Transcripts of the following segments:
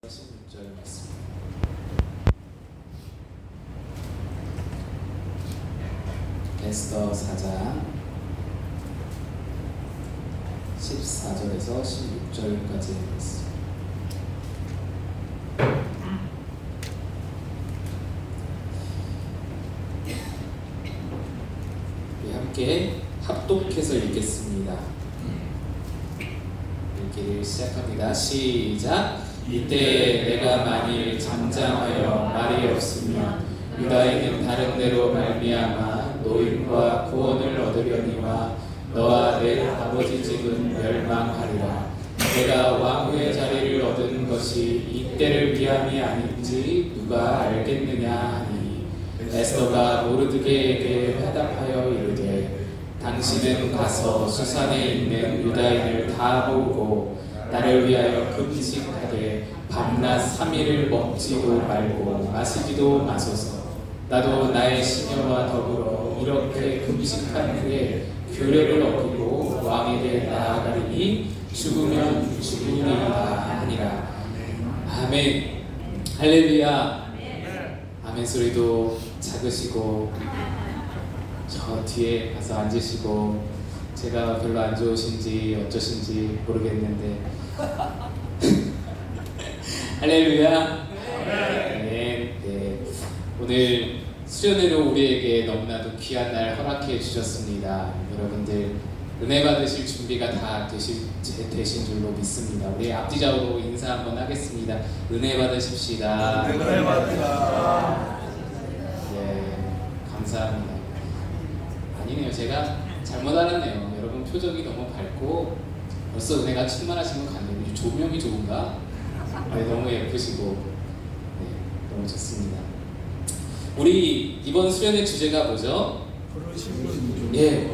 16절 말씀. 에스더 4장 14절에서 16절까지 말씀. 우리 함께 합독해서 읽겠습니다. 읽기를 시작합니다. 시작. 이때 내가 만일 잠잠하여 말이 없으면 유다인은 다른 데로 말미암아 노임과 구원을 얻으려니와 너와 내 아버지 집은 멸망하리라. 내가 왕후의 자리를 얻은 것이 이때를 위함이 아닌지 누가 알겠느냐 하니 에스더가 모르드게에게 화답하여 이르되 당신은 가서 수산에 있는 유다인을 다 모으고 나를 위하여 금식하되 밤낮 3일을 먹지도 말고 마시지도 마소서. 나도 나의 시녀와 더불어 이렇게 금식한 후에 규례를 어기고 왕에게 나아가리니 죽으면 죽으리라 하니라. 아멘. 할렐루야. 아멘 소리도 작으시고 저 뒤에 가서 앉으시고 제가 별로 안 좋으신지 어쩌신지 모르겠는데 할렐루야. 네. 오늘 수련회로 우리에게 너무나도 귀한 날 허락해 주셨습니다. 여러분들 은혜 받으실 준비가 다 되신 줄로 믿습니다. 우리 앞뒤좌우로 인사 한번 하겠습니다. 은혜 받으십시다. 은혜 받으십시다. 네, 감사합니다. 아니네요, 제가 잘못 알았네요. 여러분 표정이 너무 밝고 벌써 은혜가 충만하신 것 같네요. 조명이 좋은가? 네, 너무 예쁘시고 네, 너무 좋습니다. 우리 이번 수련의 주제가 뭐죠? 부르심입니다.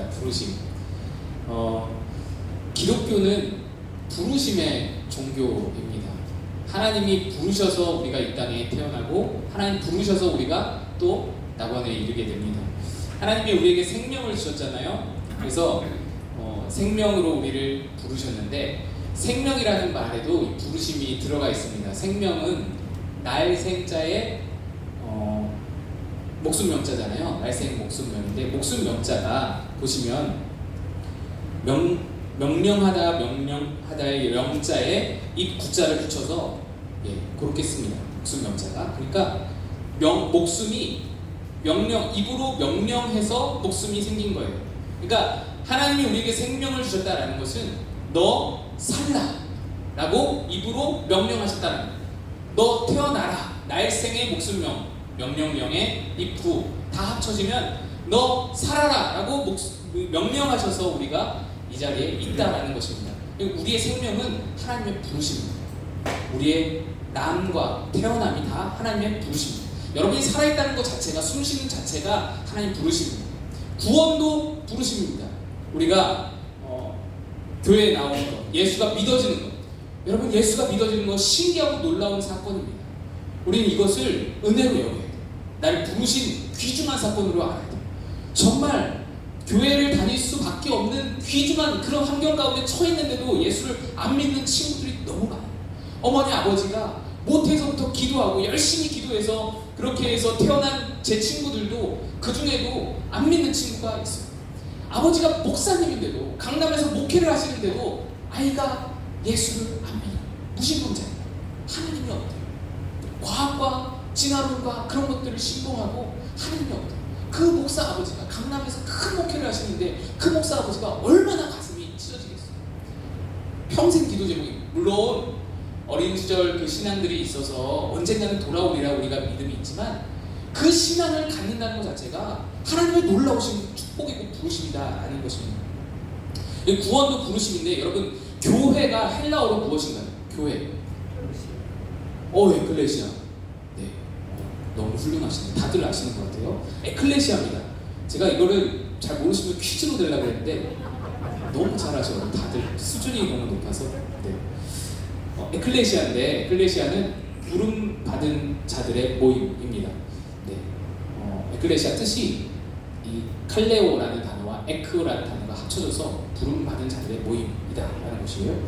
부르심. 기독교는 부르심의 종교입니다. 하나님이 부르셔서 우리가 이 땅에 태어나고 하나님 부르셔서 우리가 또 낙원에 이르게 됩니다. 하나님이 우리에게 생명을 주셨잖아요. 그래서 생명으로 우리를 부르셨는데 생명이라는 말에도 부르심이 들어가 있습니다. 생명은 날생자의 목숨명자잖아요. 날생 목숨명인데 목숨명자가 보시면 명령하다의 명자에 이 구자를 붙여서 그렇게 씁니다. 목숨명자가. 그러니까 목숨이 입으로 명령해서 목숨이 생긴 거예요. 그러니까 하나님이 우리에게 생명을 주셨다라는 것은 너 살라 라고 입으로 명령하셨다는 거예요. 너 태어나라. 날생의 목숨명, 명령명의 입구 다 합쳐지면 너 살아라 라고 명령하셔서 우리가 이 자리에 있다라는 것입니다. 우리의 생명은 하나님의 부르심입니다. 우리의 남과 태어남이 다 하나님의 부르심입니다. 여러분이 살아있다는 것 자체가, 숨쉬는 자체가 하나님 부르심입니다. 구원도 부르심입니다. 우리가 교회에 나오는 것, 예수가 믿어지는 것, 여러분 예수가 믿어지는 것 신기하고 놀라운 사건입니다. 우리는 이것을 은혜로 여겨야 돼요. 나를 부르신 귀중한 사건으로 알아야 돼요. 정말 교회를 다닐 수밖에 없는 귀중한 그런 환경 가운데 처했는데도 예수를 안 믿는 친구들이 너무 많아요. 어머니 아버지가 모태에서부터 기도하고 열심히 기도해서 그렇게 해서 태어난 제 친구들도 그 중에도 안 믿는 친구가 있어요. 아버지가 목사님인데도 강남에서 목회를 하시는데도 아이가 예수를 안 믿어요. 무신론자예요. 하나님이 없대요. 과학과 진화론과 그런 것들을 신봉하고 하나님이 없대요. 그 목사 아버지가 강남에서 큰 목회를 하시는데 그 목사 아버지가 얼마나 가슴이 찢어지겠어요. 평생 기도 제목이 물론 어린 시절 그 신앙들이 있어서 언젠가는 돌아오리라 우리가 믿음이 있지만 그 신앙을 갖는다는 것 자체가 하나님의 놀라우신 축복이고 부르심이다라는 것입니다. 구원도 부르심인데 여러분 교회가 헬라어로 무엇인가요? 교회. 에클레시아. 네, 너무 훌륭하시네요. 다들 아시는 것 같아요. 에클레시아입니다. 제가 이거를 잘 모르시면 퀴즈로 내려고 했는데 너무 잘하셔요. 다들 수준이 너무 높아서. 네. 에클레시아인데 에클레시아는 부름 받은 자들의 모임입니다. 네. 에클레시아 뜻이 이 칼레오라는 단어와 에크라는 단어가 합쳐져서 부름 받은 자들의 모임이다라는 것이에요.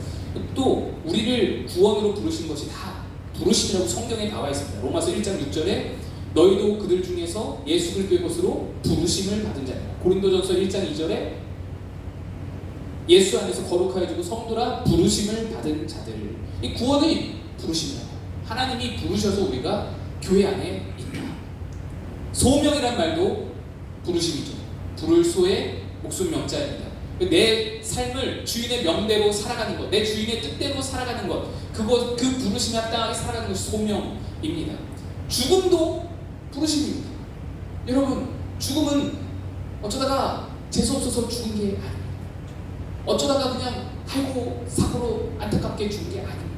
또 우리를 구원으로 부르신 것이 다 부르심이라고 성경에 나와 있습니다. 로마서 1장 6절에 너희도 그들 중에서 예수 그리스도의 것으로 부르심을 받은 자니라. 고린도전서 1장 2절에 예수 안에서 거룩하여지고 성도라 부르심을 받은 자들. 이 구원이 부르심이에요. 하나님이 부르셔서 우리가 교회 안에 있다. 소명이란 말도 부르심이죠. 부를 소의 목숨 명자입니다. 내 삶을 주인의 명대로 살아가는 것, 내 주인의 뜻대로 살아가는 것, 그 부르심에 합당하게 살아가는 것이 소명입니다. 죽음도 부르심입니다. 여러분, 죽음은 어쩌다가 재수없어서 죽은 게 아닙니다. 어쩌다가 그냥 아이고 사고로 안타깝게 죽은 게 아닙니다.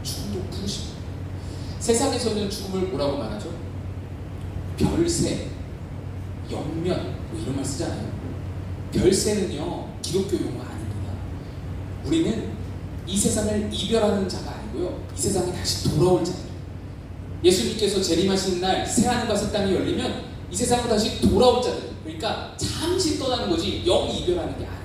죽음도 부르심입니다. 세상에서는 죽음을 뭐라고 말하죠? 별세, 영면 뭐 이런 말 쓰잖아요. 별세는요 기독교 용어 아닙니다. 우리는 이 세상을 이별하는 자가 아니고요, 이 세상에 다시 돌아올 자입니다. 예수님께서 재림하시는 날 새하늘과 새 땅이 열리면 이 세상으로 다시 돌아올 자들, 그러니까 잠시 떠나는 거지 영 이별하는 게 아닙니다.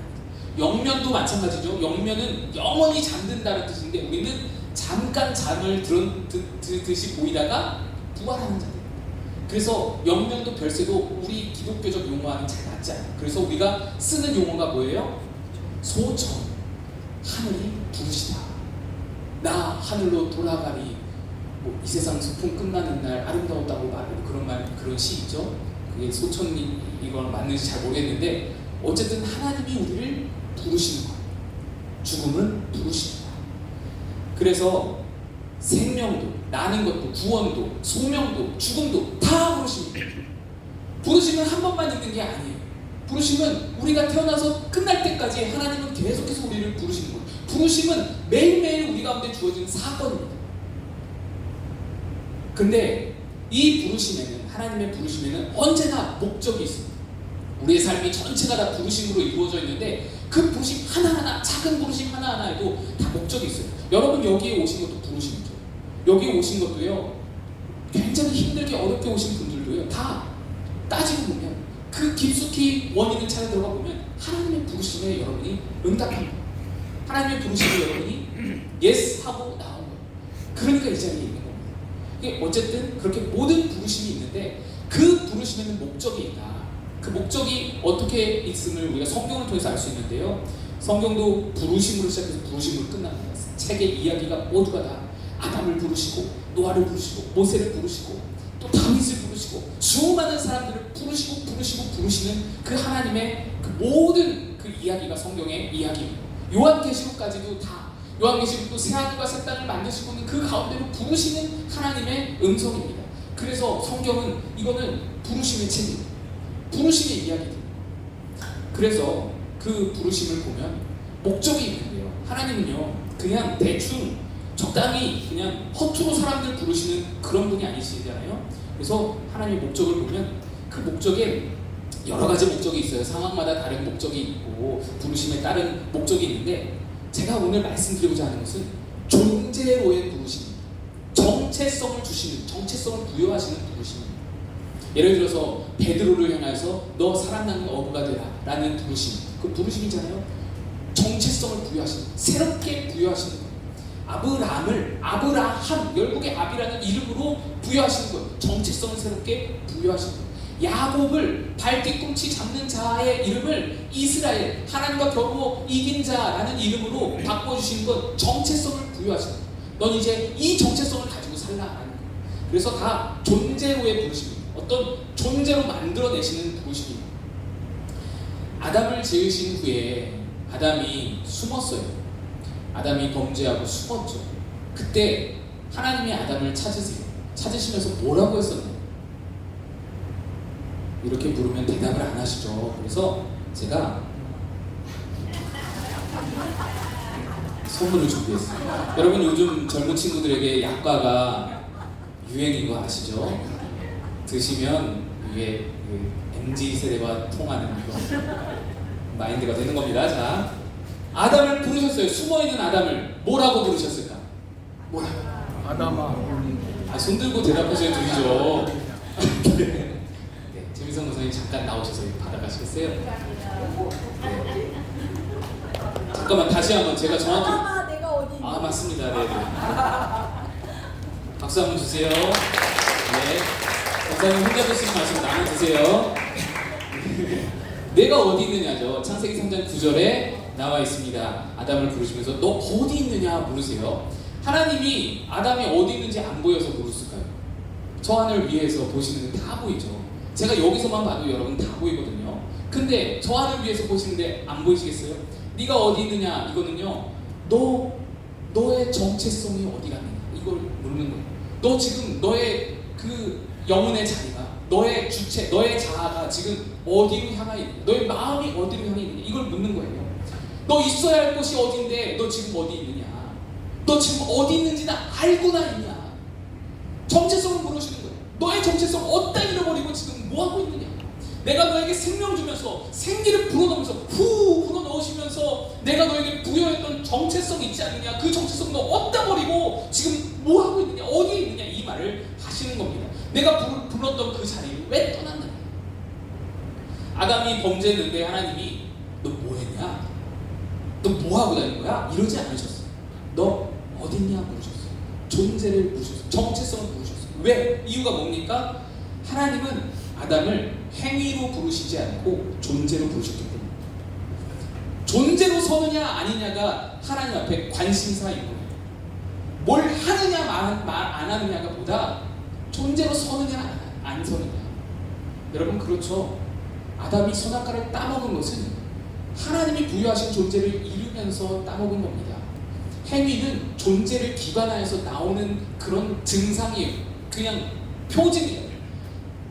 영면도 마찬가지죠. 영면은 영원히 잠든다는 뜻인데 우리는 잠깐 잠을 들듯이 보이다가 부활하는 자들. 그래서 영면도 별세도 우리 기독교적 용어와는 잘 맞지 않아요. 그래서 우리가 쓰는 용어가 뭐예요? 소청, 하늘이 부르시다. 나 하늘로 돌아가리. 뭐 이 세상 소풍 끝나는 날 아름다웠다고 말하는 그런 시 있죠. 그게 소천이 이건 맞는지 잘 모르겠는데 어쨌든 하나님이 우리를 부르시는 거예요. 죽음은 부르십니다. 그래서 생명도, 나는 것도, 구원도, 소명도, 죽음도 다 부르십니다. 부르심은 한 번만 있는 게 아니에요. 부르심은 우리가 태어나서 끝날 때까지 하나님은 계속해서 우리를 부르시는 거예요. 부르심은 매일매일 우리 가운데 주어진 사건입니다. 근데 이 부르심에는, 하나님의 부르심에는 언제나 목적이 있습니다. 우리의 삶이 전체가 다 부르심으로 이루어져 있는데 그 부르심 하나하나, 작은 부르심 하나하나에도 다 목적이 있어요. 여러분 여기에 오신 것도 부르심이죠. 여기 오신 것도요, 굉장히 힘들게 어렵게 오신 분들도요, 다 따지고 보면 그 깊숙이 원인을 찾아 들어가 보면 하나님의 부르심에 여러분이 응답합니다. 하나님의 부르심에 여러분이 예스 하고 나온 거예요. 그러니까 이 자리에 있는 겁니다. 이게 어쨌든 그렇게 모든 부르심이 있는데 그 부르심에는 목적이 있다. 그 목적이 어떻게 있음을 우리가 성경을 통해서 알 수 있는데요, 성경도 부르심으로 시작해서 부르심으로 끝납니다. 책의 이야기가 모두가 다 아담을 부르시고 노아를 부르시고 모세를 부르시고 또 다윗을 부르시고 수많은 사람들을 부르시는 그 하나님의 그 모든 그 이야기가 성경의 이야기입니다. 요한계시록까지도 다, 요한계시록도 새하늘과 새 땅을 만드시고 있는 그 가운데로 부르시는 하나님의 음성입니다. 그래서 성경은 이거는 부르심의 책입니다. 부르심의 이야기입니다. 그래서 그 부르심을 보면 목적이 있는데요, 하나님은요 그냥 대충 적당히 그냥 허투루 사람들 부르시는 그런 분이 아니시잖아요. 그래서 하나님의 목적을 보면 그 목적에 여러 가지 목적이 있어요. 상황마다 다른 목적이 있고 부르심에 따른 목적이 있는데 제가 오늘 말씀드리고자 하는 것은 존재로의 부르심입니다. 정체성을 주시는, 정체성을 부여하시는 부르심입니다. 예를 들어서 베드로를 향해서 너 사랑나는 어부가 되라 라는 부르심, 그 부르심이잖아요. 정체성을 부여하시는, 새롭게 부여하시는 거예요. 아브라함을 아브라함, 열국의 아비라는 이름으로 부여하시는 거예요. 정체성을 새롭게 부여하시는 거예요. 야곱을 발 뒤꿈치 잡는 자의 이름을 이스라엘, 하나님과 겨루어 이긴 자라는 이름으로 바꿔주시는 건 정체성을 부여하시는 거예요. 넌 이제 이 정체성을 가지고 살라라는 거예요. 그래서 다 존재로의 부르심입니다. 어떤 존재로 만들어내시는 부르심입니다. 아담을 지으신 후에 아담이 숨었어요. 아담이 범죄하고 숨었죠. 그때 하나님이 아담을 찾으세요. 찾으시면서 뭐라고 했었나요? 이렇게 물으면 대답을 안 하시죠. 그래서 제가 선물을 준비했어요. 여러분 요즘 젊은 친구들에게 약과가 유행인 거 아시죠? 드시면 이게 MZ 세대와 통하는 그런 마인드가 되는 겁니다. 자, 아담을 부르셨어요. 숨어있는 아담을 뭐라고 부르셨을까? 뭐라고? 아담아. 손 들고 대답하셔야 들리죠. 네, 재미성 선생님 잠깐 나오셔서 받아가시겠어요? 네. 잠깐만 다시 한번 제가 정확히 아담아 내가 아, 맞습니다. 네. 박수 한번 주세요. 네. 권사님 혼자 드시지 마시고 나눠 드세요. 내가 어디 있느냐죠. 창세기 3장 9절에 나와 있습니다. 아담을 부르시면서 너 어디 있느냐 물으세요. 하나님이 아담이 어디 있는지 안 보여서 물었을까요? 저 하늘 위에서 보시는 게 다 보이죠. 제가 여기서만 봐도 여러분 다 보이거든요. 근데 저 하늘 위에서 보시는데 안 보이시겠어요? 네가 어디 있느냐 이거는요. 너의 정체성이 어디 갔느냐 이걸 묻는 거예요. 너 지금 너의 그 영혼의 자리가 너의 주체, 너의 자아가 지금 어디로 향해 있느냐, 너의 마음이 어디로 향해 있느냐 이걸 묻는 거예요. 너 있어야 할 곳이 어딘데 너 지금 어디 있느냐, 너 지금 어디 있는지는 알고나 있냐. 정체성을 물으시는 거예요. 너의 정체성 어디다 잃어버리고 지금 뭐하고 있느냐. 내가 너에게 생명 주면서 생기를 불어넣으면서 후 불어넣으시면서 내가 너에게 부여했던 정체성 있지 않느냐. 그 정체성 너 어디다 버리고 지금 뭐하고 있느냐, 어디에 있느냐 이 말을 하시는 겁니다. 내가 불렀던 그 자리를 왜 떠났느냐. 아담이 범죄했는데 하나님이 너 뭐했냐, 너 뭐하고 다닌 거야? 이러지 않으셨어요. 너 어딨냐 물으셨어요. 존재를 물으셨어요. 정체성을 물으셨어요. 왜? 이유가 뭡니까? 하나님은 아담을 행위로 부르시지 않고 존재로 부르셨기 때문에 존재로 서느냐 아니냐가 하나님 앞에 관심사인 거예요. 뭘 하느냐 말 안 하느냐가 보다 존재로 서느냐 안 서느냐. 여러분 그렇죠. 아담이 선악과를 따먹은 것은 하나님이 부여하신 존재를 이루면서 따먹은 겁니다. 행위는 존재를 기반하여서 나오는 그런 증상이에요. 그냥 표징이에요.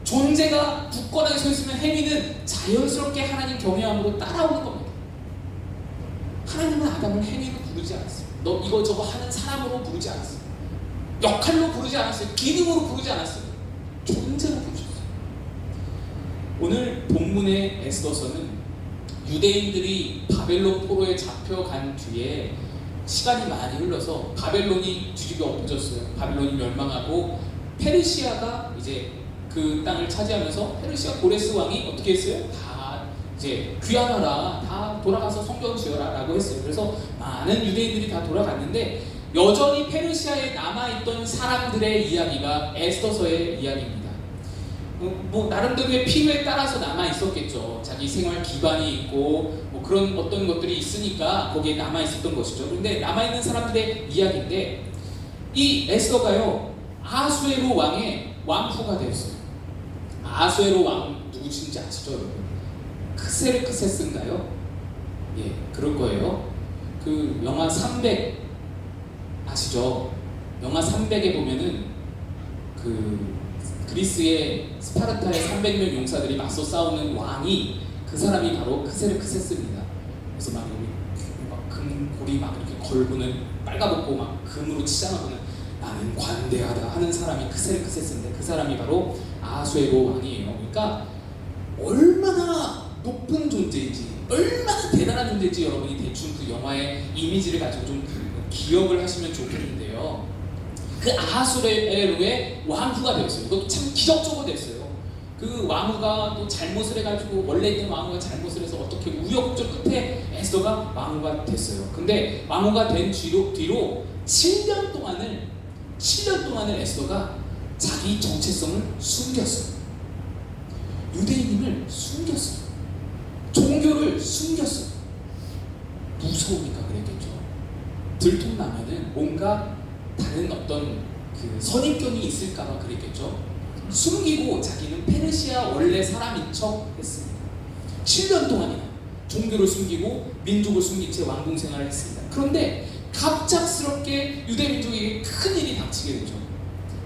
존재가 굳건하게 서 있으면 행위는 자연스럽게 하나님 경외함으로 따라오는 겁니다. 하나님은 아담을 행위로 부르지 않았어요. 너 이거 저거 하는 사람으로 부르지 않았어요. 역할로 부르지 않았어요. 기능으로 부르지 않았어요. 존재로 부르셨어요. 오늘 본문의 에스더서는 유대인들이 바벨론 포로에 잡혀간 뒤에 시간이 많이 흘러서 바벨론이 뒤집어 엎어졌어요. 바벨론이 멸망하고 페르시아가 이제 그 땅을 차지하면서 페르시아 고레스 왕이 어떻게 했어요? 다 이제 귀환하라, 다 돌아가서 성전 지어라 라고 했어요. 그래서 많은 유대인들이 다 돌아갔는데 여전히 페르시아에 남아있던 사람들의 이야기가 에스더서의 이야기입니다. 뭐 나름대로의 필요에 따라서 남아있었겠죠. 자기 생활 기반이 있고 뭐 그런 어떤 것들이 있으니까 거기에 남아있었던 것이죠. 그런데 남아있는 사람들의 이야기인데 이 에스더가요 아수에로 왕의 왕후가 되었어요. 아수에로 왕 누구신지 아시죠 여러분? 크세르크세스인가요? 예, 그럴 거예요. 그 영화 300 아시죠? 영화 300에 보면은 그 그리스의 스파르타의 300명 용사들이 맞서 싸우는 왕이 그 사람이 바로 크세르크세스입니다. 그래서 막 금고리 막 이렇게 걸고는 빨가벗고 막 금으로 치장하고는 나는 관대하다 하는 사람이 크세르크세스인데 그 사람이 바로 아수에로 왕이에요. 그러니까 얼마나 높은 존재인지, 얼마나 대단한 존재인지 여러분이 대충 그 영화의 이미지를 가지고 좀 기억을 하시면 좋겠는데요. 그 아수에로의 왕후가 되었어요. 이것도 참 기적적으로 됐어요. 그 왕후가 또 잘못을 해가지고 원래 있던 왕후가 잘못을 해서 어떻게 우여곡절 끝에 에스더가 왕후가 됐어요. 근데 왕후가 된 뒤로 7년 동안을 에스더가 자기 정체성을 숨겼어요. 유대인임을 숨겼어요. 종교를 숨겼어요. 무서우니까 그랬겠죠. 들통나면은 뭔가 다른 어떤 그 선입견이 있을까봐 그랬겠죠. 숨기고 자기는 페르시아 원래 사람인 척 했습니다. 7년 동안이나 종교를 숨기고 민족을 숨긴 채 왕궁 생활을 했습니다. 그런데 갑작스럽게 유대 민족에게 큰 일이 닥치게 되죠.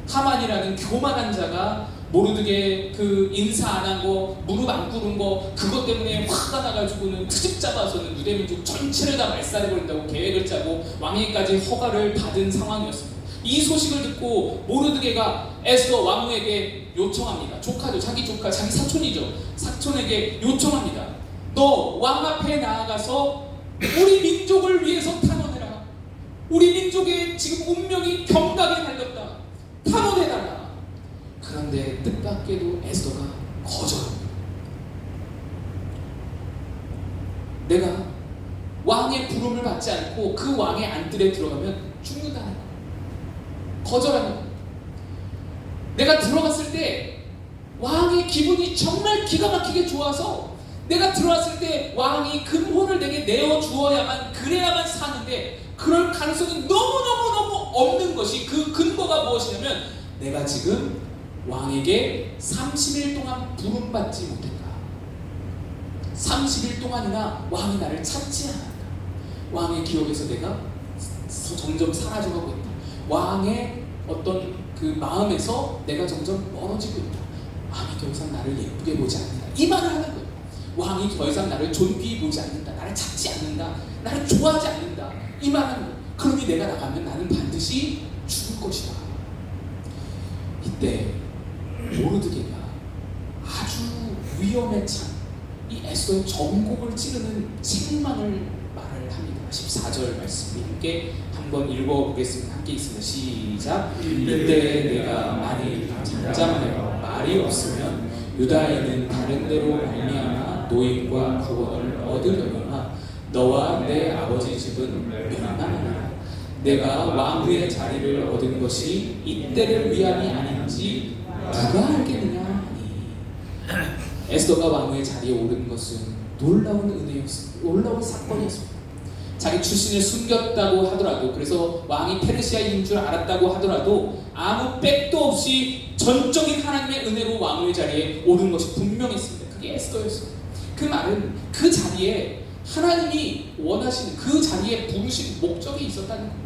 하만이라는 교만한 자가 모르드게 그 인사 안 한 거, 무릎 안 꿇은 거 그것 때문에 화가 나가지고는 트집 잡아서는 유대 민족 전체를 다 말살해버린다고 계획을 짜고 왕위까지 허가를 받은 상황이었습니다. 이 소식을 듣고 모르드게가 에스더 왕후에게 요청합니다. 조카죠. 자기 조카, 자기 사촌이죠. 사촌에게 요청합니다. 너 왕 앞에 나아가서 우리 민족을 위해서 탄원해라. 우리 민족의 지금 운명이 경각에 달렸다. 탄원해달라. 그런데 뜻밖에도 에스더가 거절합니다. 내가 왕의 부름을 받지 받지 않고 그 왕의 안뜰에 들어가면 죽는다는 거예요. 거절하는 거예요. 내가 들어갔을 때 왕의 기분이 정말 기가 막히게 좋아서 내가 들어왔을 때 왕이 금호를 내게 내어주어야만 그래야만 사는데 그럴 가능성이 너무너무너무 없는 것이 그 근거가 무엇이냐면 내가 지금 왕에게 30일 동안 부름받지 못했다. 30일 동안이나 왕이 나를 찾지 않았다. 왕의 기억에서 내가 점점 사라져가고 있다. 왕의 어떤 그 마음에서 내가 점점 멀어지고 있다. 왕이 더 이상 나를 예쁘게 보지 않는다. 이 말을 하는 거예요. 왕이 더 이상 나를 존귀히 보지 않는다. 나를 찾지 않는다. 나를 좋아하지 않는다. 이 말을 하는 거예요. 그러니 내가 나가면 나는 반드시 죽을 것이다. 이때 모르드게가 아주 위험에 찬 이 에스더의 전곡을 찌르는 책망을 말을 합니다. 14절 말씀이 함께 한번 읽어보겠습니다. 함께 있습니다. 시작. 이때 내가 많이 잠잠하여 말이 없으면 유다인은 다른 데로 말미암아 노임과 구원을 얻으려니와 너와 내 아버지 집은 멸망하리라. 내가 왕후의 자리를 얻은 것이 이때를 위함이 아닌지 누가 알겠느냐 하니. 에스더가 왕후의 자리에 오른 것은 놀라운 은혜였습니다. 놀라운 사건이었습니다. 자기 출신을 숨겼다고 하더라도, 그래서 왕이 페르시아인 줄 알았다고 하더라도 아무 백도 없이 전적인 하나님의 은혜로 왕후의 자리에 오른 것이 분명했습니다. 그게 에스더였습니다. 그 말은 그 자리에 하나님이 원하시는 그 자리에 부르신 목적이 있었다는 거예요.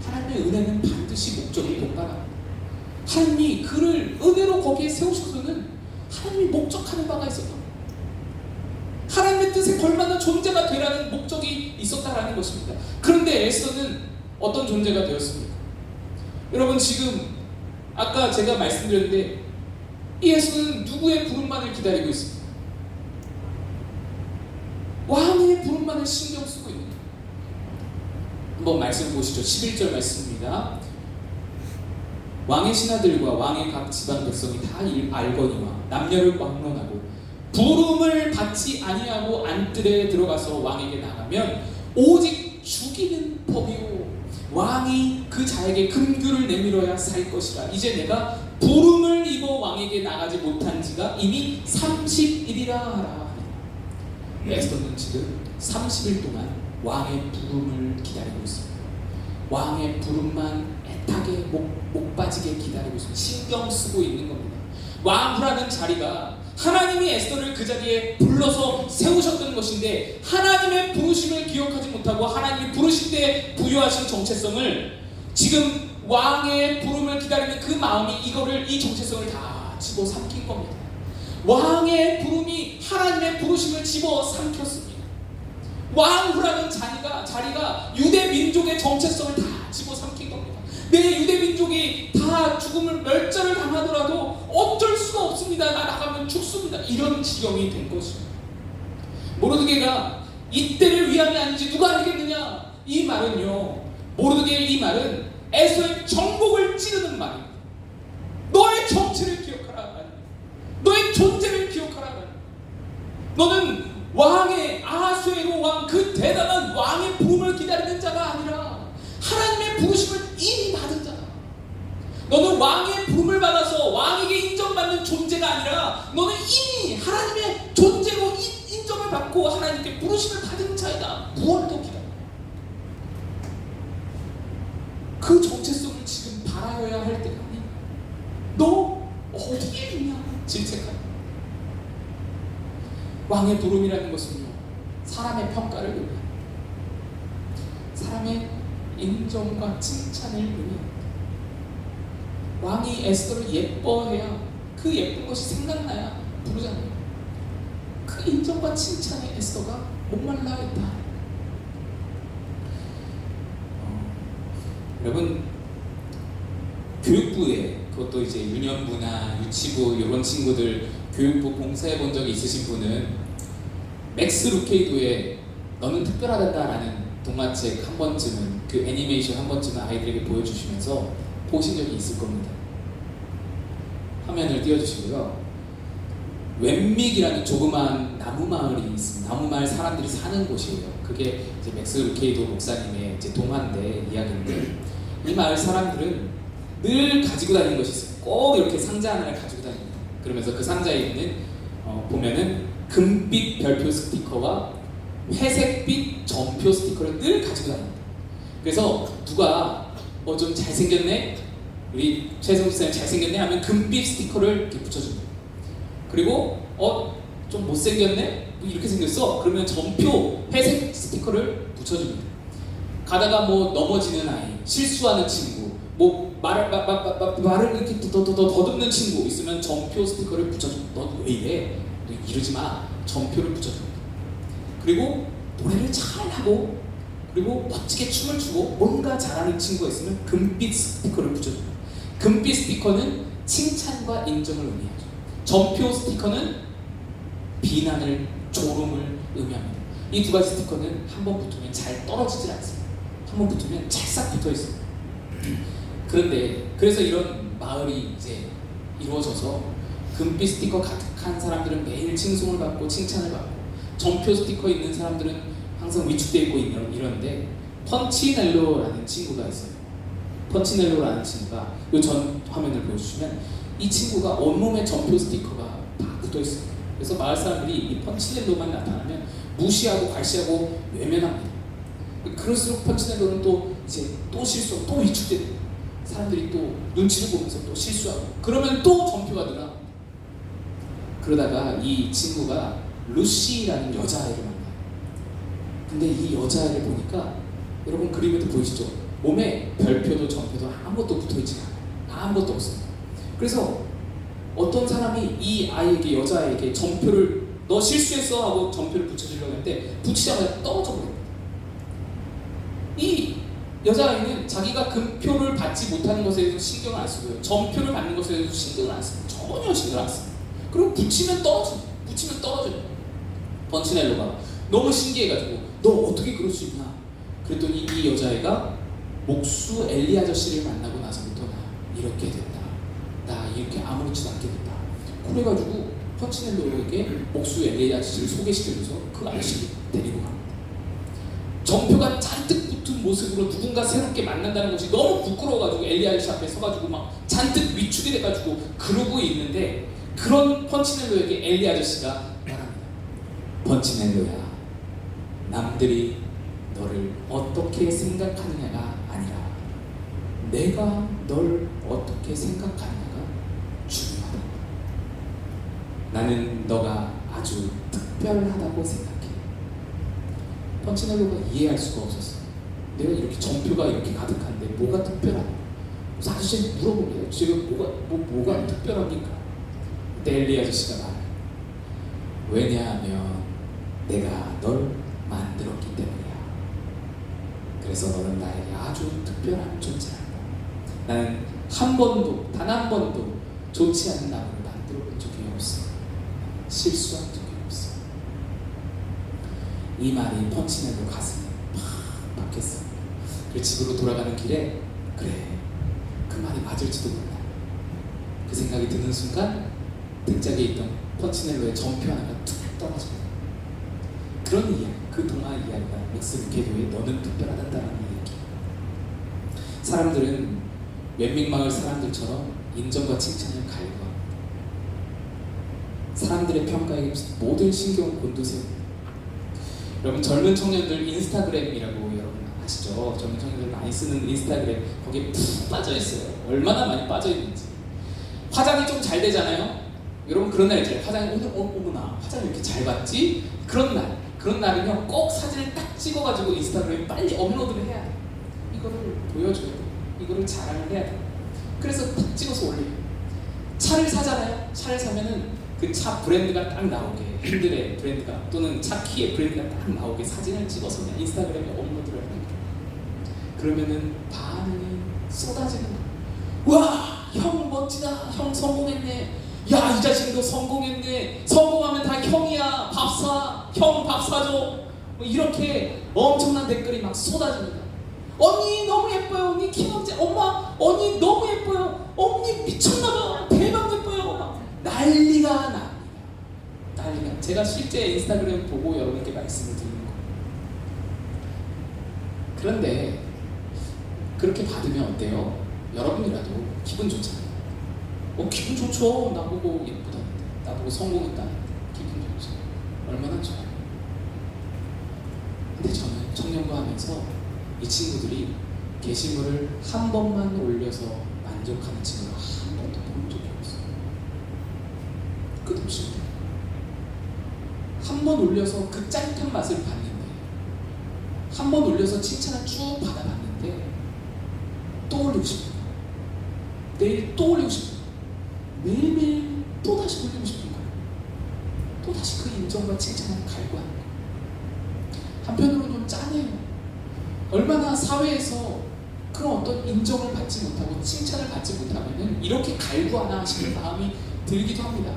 하나님의 은혜는 반드시 목적이 동반합니다. 하나님이 그를 은혜로 거기에 세우셔서는 하나님이 목적하는 바가 있었다. 하나님의 뜻에 걸맞는 존재가 되라는 목적이 있었다라는 것입니다. 그런데 에스더는 어떤 존재가 되었습니까? 여러분, 지금 아까 제가 말씀드렸는데 이 에스더는 누구의 부름만을 기다리고 있습니까? 왕의 부름만을 신경 쓰고 있는 거예요. 한번 말씀 보시죠. 11절 말씀입니다. 왕의 신하들과 왕의 각 지방 백성이 다 알거니와 남녀를 막론하고 부름을 받지 아니하고 안뜰에 들어가서 왕에게 나가면 오직 죽이는 법이요 왕이 그 자에게 금규를 내밀어야 살 것이라. 이제 내가 부름을 입어 왕에게 나가지 못한 지가 이미 30일이라 하라. 에스더는 지금 30일 동안 왕의 부름을 기다리고 있습니다. 왕의 부름만 애타게 목 빠지게 기다리고 있습니다. 신경 쓰고 있는 겁니다. 왕후라는 자리가 하나님이 에스더를 그 자리에 불러서 세우셨던 것인데 하나님의 부르심을 기억하지 못하고 하나님이 부르실 때 부여하신 정체성을 지금 왕의 부름을 기다리는 그 마음이 이 정체성을 다 집어삼킨 겁니다. 왕의 부름이 하나님의 부르심을 집어삼켰습니다. 왕후라는 자리가 유대 민족의 정체성을 다 집어삼킨 겁니다. 내 유대 민족이 다 죽음을 멸절을 당하더라도 어쩔 수가 없습니다. 나가면 죽습니다. 이런 지경이 된 것입니다. 모르드게가 이때를 위함이 아닌지 누가 알겠느냐? 이 말은요, 모르드게의 이 말은 에스더의 정복을 찌르는 말입니다. 너의 정체를 기억하라. 너의 존재를 기억하라. 너는 왕의 아하수에로 왕, 그 대단한 왕의 부름을 기다리는 자가 아니라 하나님의 부르심을 이미 받은 자다. 너는 왕의 부름을 받아서 왕에게 인정받는 존재가 아니라 너는 이미 하나님의 존재로 인정을 받고 하나님께 부르심을 받은 자이다. 무엇을 더 기다려? 그 정체성을 지금 바라여야 할 때가 아니야. 너 어디에 있냐? 질책하라. 왕의 부름이라는 것은요, 사람의 평가를 의미합니다. 사람의 인정과 칭찬을 의미합니다. 왕이 에스더를 예뻐해야 그 예쁜 것이 생각나야 부르잖아요. 그 인정과 칭찬에 에스더가 목말라 있다. 여러분, 교육부에, 그것도 이제 유년부나 유치부 이런 친구들 교육부 봉사해 본 적이 있으신 분은 맥스 루케이도의 너는 특별하다라는 동화책 한 번쯤은, 그 애니메이션 한 번쯤은 아이들에게 보여주시면서 보신 적이 있을 겁니다. 화면을 띄워주시고요. 웬믹이라는 조그만 나무 마을이 있습니다. 나무 마을 사람들이 사는 곳이에요. 그게 이제 맥스 루케이도 목사님의 이제 동화인데 이야기인데 이 마을 사람들은 늘 가지고 다니는 것이 있어요. 꼭 이렇게 상자 하나를 가지고 다닙니다. 그러면서 그 상자에 있는 보면은 금빛 별표 스티커와 회색빛 점표 스티커를 늘 가지고 다닙니다. 그래서 누가 좀 잘생겼네? 우리 최성 목사님 잘생겼네? 하면 금빛 스티커를 이렇게 붙여줍니다. 그리고 좀 못생겼네? 뭐 이렇게 생겼어? 그러면 점표 회색 스티커를 붙여줍니다. 가다가 뭐 넘어지는 아이, 실수하는 친구, 뭐 말을 이렇게 더듬는 친구 있으면 점표 스티커를 붙여줍니다. 너 왜 이래? 너 이러지 마. 점표를 붙여줍니다. 그리고 노래를 잘 하고 그리고 멋지게 춤을 추고 뭔가 잘하는 친구가 있으면 금빛 스티커를 붙여줍니다. 금빛 스티커는 칭찬과 인정을 의미하죠. 점표 스티커는 비난을, 조롱을 의미합니다. 이 두 가지 스티커는 한번 붙으면 잘 떨어지질 않습니다. 한번 붙으면 찰싹 붙어 있습니다. 그런데 그래서 이런 마을이 이제 이루어져서 금빛 스티커 가득한 사람들은 매일 칭송을 받고 칭찬을 받고 점표 스티커 있는 사람들은 항상 위축되어 있고 이런데 펀치넬로라는 친구가 있어요. 펀치넬로라는 친구가 이 전 화면을 보여주시면 이 친구가 온몸에 점표 스티커가 다 붙어 있어요. 그래서 마을 사람들이 이 펀치넬로만 나타나면 무시하고 괄시하고 외면합니다. 그럴수록 펀치넬로는 또 이제 또 실수하고 또 위축되고 사람들이 또 눈치를 보면서 또 실수하고 그러면 또 점표가 늘어. 그러다가 이 친구가 루시라는 여자아이를 만나요. 근데 이 여자아이를 보니까 여러분 그림에도 보이시죠? 몸에 별표도 점표도 아무것도 붙어있지 않아요. 아무것도 없어요. 그래서 어떤 사람이 이 아이에게, 여자아이에게 점표를 너 실수했어 하고 점표를 붙여주려고 했는데 붙이자마자 떨어져 버립니다. 이 여자아이는 자기가 금표를 받지 못하는 것에 대해서 신경을 안 쓰고요. 점표를 받는 것에 대해서 신경을 안 씁니다. 전혀 신경을 안 씁니다. 그리고 붙이면 떨어집니다. 붙이면 떨어져요. 펀치넬로가 너무 신기해가지고 너 어떻게 그럴 수 있나? 그랬더니 이 여자애가 목수 엘리 아저씨를 만나고 나서부터 나 이렇게 됐다. 나 이렇게 아무렇지도 않게 됐다. 그래가지고 펀치넬로에게 목수 엘리 아저씨를 소개시켜줘서 그 아저씨를 데리고 갑니다. 점표가 잔뜩 붙은 모습으로 누군가 새롭게 만난다는 것이 너무 부끄러워가지고 엘리 아저씨 앞에 서가지고 막 잔뜩 위축이 돼가지고 그러고 있는데 그런 펀치넬로에게 엘리 아저씨가 말합니다. 펀치넬로야, 남들이 너를 어떻게 생각하느냐가 아니라 내가 널 어떻게 생각하느냐가 중요하다. 나는 너가 아주 특별하다고 생각해. 펀치넬로가 이해할 수가 없었어요. 내가 이렇게 점표가 이렇게 가득한데 뭐가 특별하냐? 그래서 아저씨한테 물어봅니다. 지금 뭐가 특별합니까? 엘리 아저씨가 말해요. 왜냐하면 내가 널 만들었기 때문이야. 그래서 너는 나에게 아주 특별한 존재란다. 나는 단 한 번도 좋지 않은 나무를 만들어 본 적이 없어. 실수한 적이 없어. 이 말이 펀치넬로 가슴에 팍 박혔어. 그 집으로 돌아가는 길에 그래, 그 말이 맞을지도 몰라. 그 생각이 드는 순간 등짝에 있던 펀치넬로의 점표 하나가 툭 떨어져요. 그런 이야기, 그 동화 이야기가 맥스 루케도의 너는 특별하다라는 얘기. 사람들은 웬믹마을 사람들처럼 인정과 칭찬을 갈구합니다. 사람들의 평가에 모든 신경을 곤두세웁니다. 여러분 젊은 청년들 인스타그램이라고 여러분 아시죠? 젊은 청년들 많이 쓰는 인스타그램 거기에 푹 빠져있어요. 얼마나 많이 빠져있는지. 화장이 좀 잘 되잖아요. 여러분 그런 날 있잖아요. 화장이 오늘 어머나 화장이 이렇게 잘 받지? 그런 날은요 꼭 사진을 딱 찍어가지고 인스타그램에 빨리 업로드를 해야 돼. 이거를 보여줘야 돼. 이거를 자랑을 해야 돼. 그래서 딱 찍어서 올려요. 차를 사잖아요. 차를 사면은 그 차 브랜드가 딱 나오게, 핸들의 브랜드가 또는 차 키의 브랜드가 딱 나오게 사진을 찍어서 그냥 인스타그램에 업로드를 합니다. 그러면은 반응이 쏟아지는 거야. 와, 형 멋지다. 형 성공했네. 야, 이 자식도 성공했네. 성공하면 다 형이야. 밥 사. 형 밥 사줘. 뭐 이렇게 엄청난 댓글이 막 쏟아집니다. 언니 너무 예뻐요. 언니 키형제. 엄마 언니 너무 예뻐요. 언니 미쳤나봐. 대박 예뻐요. 막 난리가 납니다. 제가 실제 인스타그램 보고 여러분께 말씀을 드리는 거예요. 그런데 그렇게 받으면 어때요? 여러분이라도 기분 좋잖아요. 기분 좋죠. 나보고 예쁘다는데, 나보고 성공했다는데 기분 좋죠. 얼마나 좋아요. 근데 저는 청년부 하면서 이 친구들이 게시물을 한 번만 올려서 만족하는 친구를 한 번도 본 적이 없어요. 끝없이 한 번 올려서 그 짜릿한 맛을 봤는데, 한 번 올려서 칭찬을 쭉 받아봤는데 또 올리고 싶어요. 내일 또 올리고 싶어요. 매일매일 또 다시 올리고 싶은 거예요. 또 다시 그 인정과 칭찬을 갈구하는 거예요. 한편으로는 좀 짠해요. 얼마나 사회에서 그런 어떤 인정을 받지 못하고 칭찬을 받지 못하면 이렇게 갈구하나 싶은 마음이 들기도 합니다.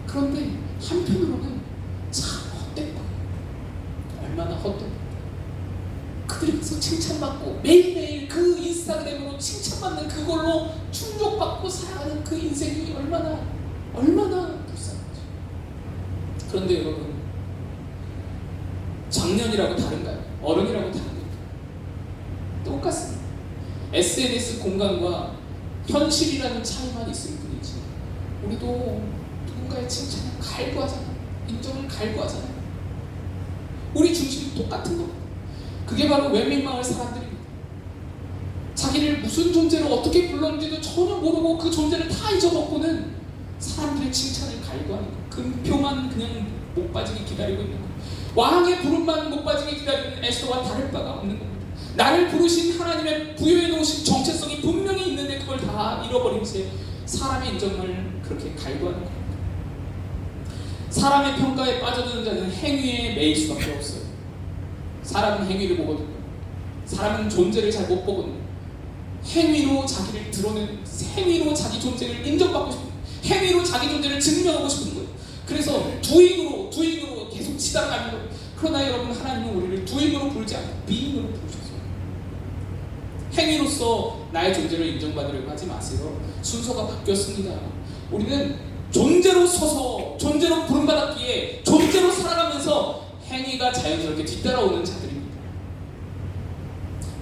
그런데 한편으로는 참 헛된 거예요. 얼마나 헛된 거예요. 그들에게서 칭찬받고 매일매일 그 인스타그램으로 칭찬받는 그걸로 충족받고 살아가는 그 인생이 얼마나 불쌍한지. 그런데 여러분, 작년이라고 다른가요? 어른이라고 다릅니까? 똑같습니다. SNS 공간과 현실이라는 차이만 있을 뿐이지 우리도 누군가의 칭찬을 갈구하잖아요. 인정을 갈구하잖아요. 우리 중심이 똑같은 겁니다. 그게 바로 외민마을 사람들입니다. 자기를 무슨 존재로 어떻게 불렀는지도 전혀 모르고 그 존재를 다 잊어먹고는 사람들의 칭찬을 갈구하는 거예요. 금표만 그냥 못 빠지게 기다리고 있는 거예요. 왕의 부름만 못 빠지게 기다리는 에스더와 다를 바가 없는 겁니다. 나를 부르신 하나님의 부여해 놓으신 정체성이 분명히 있는데 그걸 다 잃어버린 채 사람의 인정을 그렇게 갈구하는 겁니다. 사람의 평가에 빠져드는 자는 행위에 매일 수밖에 없어요. 사람은 행위를 보거든요. 사람은 존재를 잘 못 보거든요. 행위로 자기를 드러내는, 행위로 자기 존재를 인정받고 싶은 거예요. 행위로 자기 존재를 증명하고 싶은 거예요. 그래서 두잉으로 계속 치달아가는 거예요. 그러나 여러분, 하나님은 우리를 두잉으로 부르지 않고 비잉으로 부르셨어요. 행위로서 나의 존재를 인정받으려고 하지 마세요. 순서가 바뀌었습니다. 우리는 존재로 서서 존재로 부름받았기에 존재로 살아가면서 행위가 자연스럽게 뒤따라오는 자들입니다.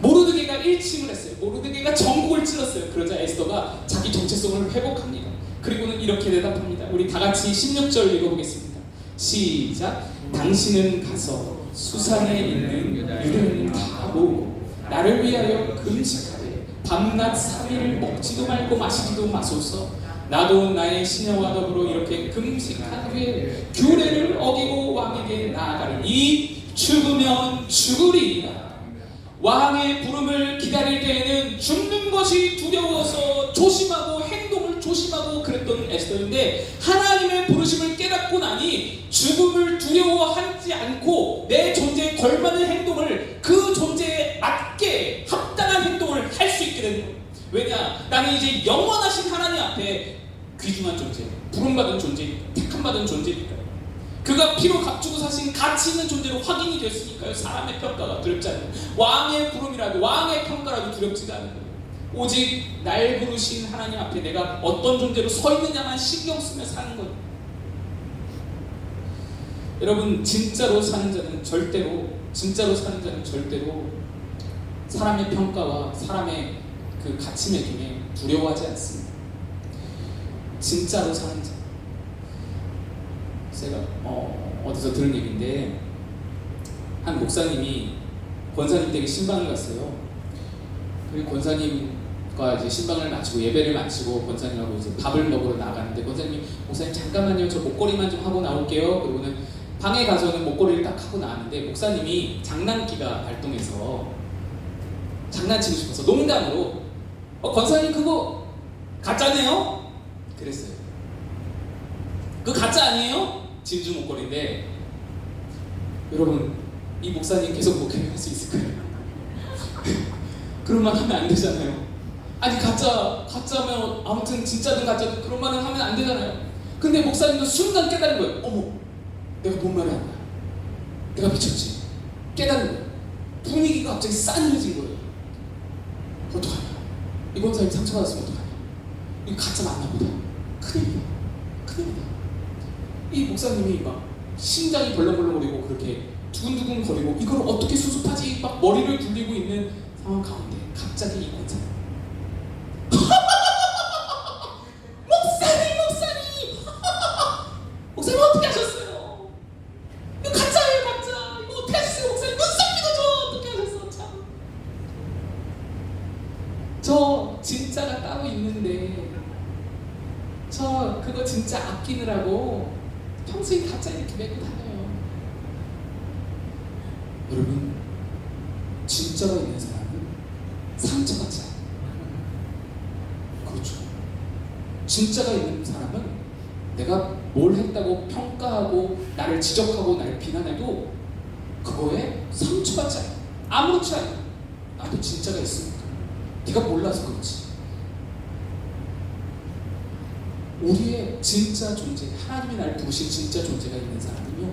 모르드게가 일침을 했어요. 모르드게가 전국을 찔렀어요. 그러자 에스더가 자기 정체성을 회복합니다. 그리고는 이렇게 대답합니다. 우리 다 같이 16절 읽어보겠습니다. 시작. 당신은 가서 수산에 있는 유대인을 다 모으고 나를 위하여 금식하되 밤낮 3일 먹지도 말고 마시지도 마소서. 나도 나의 시녀와 더불어 이렇게 금식한 후에 규례를 어기고 왕에게 나아가리니 죽으면 죽으리이다. 왕의 부름을 기다릴 때에는 죽는 것이 두려워서 조심하고 행동을 조심하고 그랬던 에스더인데, 하나님의 부르심을 깨닫고 나니 죽음을 두려워하지 않고 내 존재에 걸맞는 행동을, 그 존재에 맞게 합당한 행동을 할 수 있게 되는 거예요. 왜냐? 나는 이제 영원하신 하나님 앞에 귀중한 존재, 부름받은 존재니까, 택함받은 존재니까요. 그가 피로 값주고 사신 가치 있는 존재로 확인이 됐으니까요. 사람의 평가가 두렵지 않아요. 왕의 부름이라도, 왕의 평가라도 두렵지가 않은 거예요. 오직 날 부르신 하나님 앞에 내가 어떤 존재로 서 있느냐만 신경 쓰며 사는 거예요. 여러분, 진짜로 사는 자는 절대로 사람의 평가와 사람의 그 가치 매김에 두려워하지 않습니다. 진짜로 사는 자. 제가 어디서 들은 얘기인데, 한 목사님이 권사님 댁에 신방을 갔어요. 그리고 권사님과 이제 신방을 마치고 예배를 마치고 권사님하고 이제 밥을 먹으러 나가는데, 권사님이 목사님 잠깐만요, 저 목걸이만 좀 하고 나올게요. 그러고는 방에 가서는 목걸이를 딱 하고 나왔는데, 목사님이 장난기가 발동해서 장난치고 싶어서 농담으로 권사님 그거 가짜네요? 그랬어요. 그거 가짜 아니에요? 진주 목걸이인데. 여러분, 이 목사님 계속 목회할 수 있을까요? 그런 말 하면 안 되잖아요. 아니 가짜면 아무튼 진짜든 가짜든 그런 말은 하면 안 되잖아요. 근데 목사님도 순간 깨달은 거예요. 어머, 내가 뭔 말을 한 거야? 내가 미쳤지? 깨달은 거예요. 분위기가 갑자기 싸늘해진 거예요. 어떡하냐? 이 권사님 상처받았으면 어떡하냐? 이거 가짜 맞나 보다. 큰일이다. 이 목사님이 막 심장이 벌렁벌렁거리고 그렇게 두근두근 거리고 이걸 어떻게 수습하지 막 머리를 굴리고 있는 상황 가운데 갑자기 이 권사 목사님 어떻게 하셨어요? 이거 가짜예요 가짜. 이거 어떻게 하셨어요 목사님? 눈썹 믿어줘. 어떻게 하셨어 참. 저 진짜가 따로 있는데 저 그거 진짜 아끼느라고 평소에 가짜 이렇게 메고 다녀요. 여러분 진짜가 있는 사람은 상처받지 않아요. 그렇죠. 진짜가 있는 사람은 내가 뭘 했다고 평가하고 나를 지적하고 나를 비난해도 그거에 상처받지 않아요. 아무렇지 않아요. 나도 진짜가 있으니까. 네가 몰라서 그렇지. 우리의 진짜 존재, 하나님이 나를 부르신 진짜 존재가 있는 사람은요,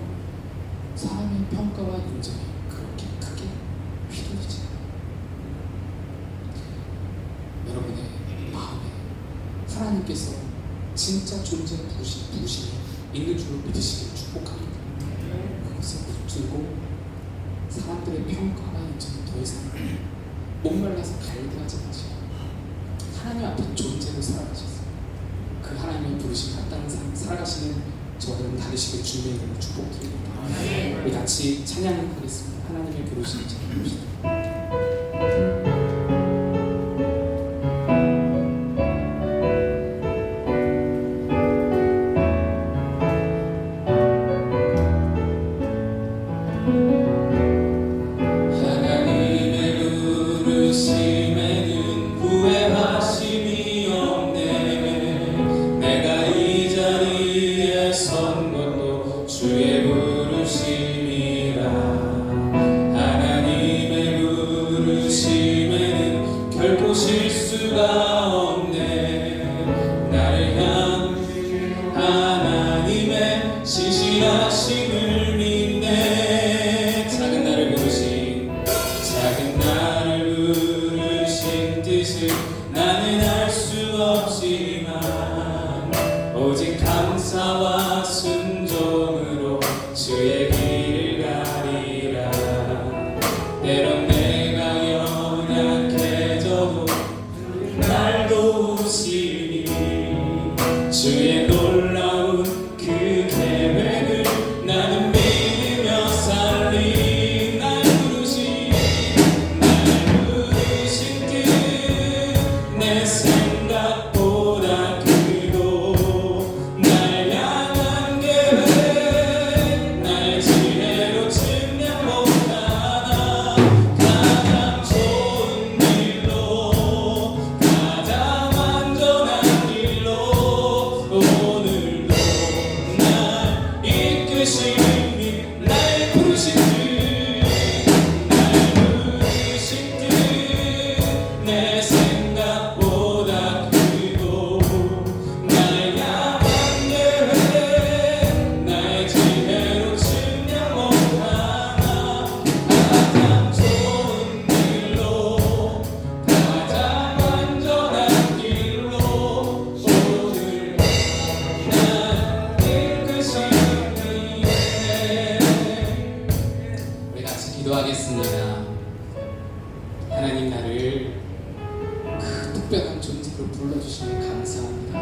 사람의 평가와 인정에 그렇게 크게 휘둘리지 않아요. 여러분의 마음에 하나님께서 진짜 존재 부르심이 있는 줄로 믿으시기를 축복합니다. 그것을 붙들고 사람들의 평가와 인정에 더 이상 목말라서 갈등하지 마시고 하나님 앞에 존재로 살아가셨어요. 그 하나님의 부르심 합당한 삶 살아가시는 저와 여러분 다 되시길 주님의 이름으로 축복드립니다. 우리 같이 찬양하겠습니다. 하나님의 부르심 찬양합시다. 나는 알 수 없지만 오직 감사와 순종으로 주의 길을 가리라. 때론 내가 연약해져도 날 도우시니 주의 놀라운 그 계획을 나는 믿으며 살리. 날 부르신 내 생각보다 크고 날 향한 계획 날 지혜로 측량 못하나. 가장 좋은 길로 가장 안전한 길로 오늘도 날 이끄시니 날 부르신 내 생각보다 크고 날 향한 계획 날 지혜로 측량 못하나. 가장 좋은 길로 가장 안전한 길로 오늘 날 이끄시니. 우리 같이 기도하겠습니다. 하나님 나를 그 특별한 존재로 불러주시니 감사합니다.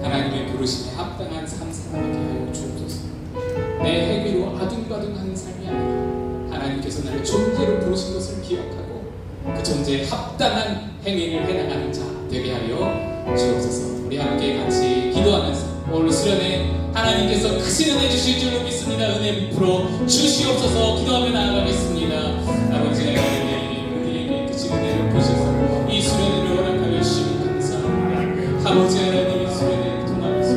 하나님의 부르심에 합당한 삶 살아가게 하여 주옵소서. 내 행위로 아둥바둥하는 삶이 아니라 하나님께서 나를 존재로 부르신 것을 기억하고 그 존재에 합당한 행위를 해나가는 자 되게 하여 주옵소서. 우리 함께 같이 기도하면서 오늘 수련회 하나님께서 크신 은혜 주실 줄로 믿습니다. 은혜 풀어 주시옵소서. 기도하며 나아가겠습니다. 아버지 하나님 우리에게 크신 은혜를 보셔서 이 수련회를 허락하여 주시니 감사합니다. 아버지 하나님 이 수련회를 통하여서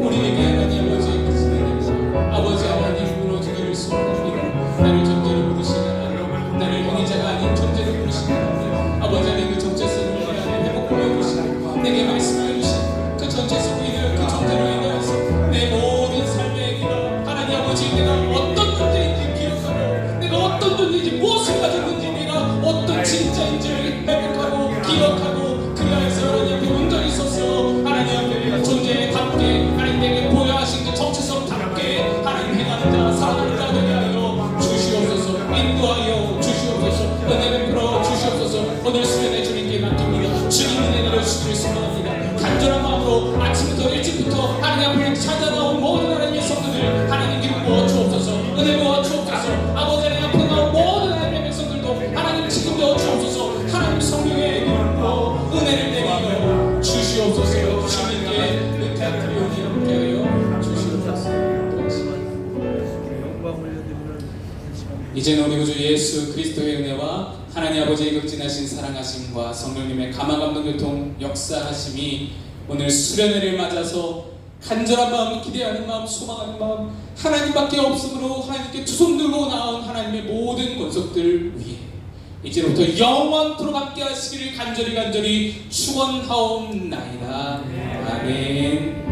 우리에게 하나님 아버지 크신 은혜를 아버지 하나님 무너지기를 소원합니다. 나를 존재로 부르시나 나를 행위자가 아닌 존재로 부르시나 아버지 하나님 그 정체성을 내 안에 회복하여 주시고 내게 말씀하여 주시고 그 정체성을 인하여 그 존재로 인하여서 내 모든 삶의 기도 하나님 아버지 내가 어떤 존재인지 기억하고 내가 어떤 존재인지 무엇을 가졌는지 내가 어떤 진짜인지를 회복하고 기억하고 그리하여서 하나님 앞에 온전히 서서 하나님 앞에 존재답게 하나님 내게 보여하신 그 정체성답게 하나님 행하는 자 일찍부터 하나님 앞에 찾아나온 모든 하나님의 성도들 하나님 기름 부어 주옵소서. 은혜 부어 주옵소서. 아버지 하나님 앞에 나온 모든 하나님의 백성들도 하나님 지금 부어 주옵소서. 하나님 성령의 기름 부어 은혜를 내리며 주시옵소서. 주님께 은혜를 드리오니 주시옵소서. 이제는 우리 구주 예수 그리스도의 은혜와 하나님 아버지의 극진하신 사랑하심과 성령님의 감화감동 교통 역사하심이 오늘 수련회를 맞아서 간절한 마음, 기대하는 마음, 소망하는 마음 하나님밖에 없으므로 하나님께 두 손 들고 나온 하나님의 모든 권속들 위에 이제부터 영원토록 함께 하시기를 간절히 축원하옵나이다. 아멘.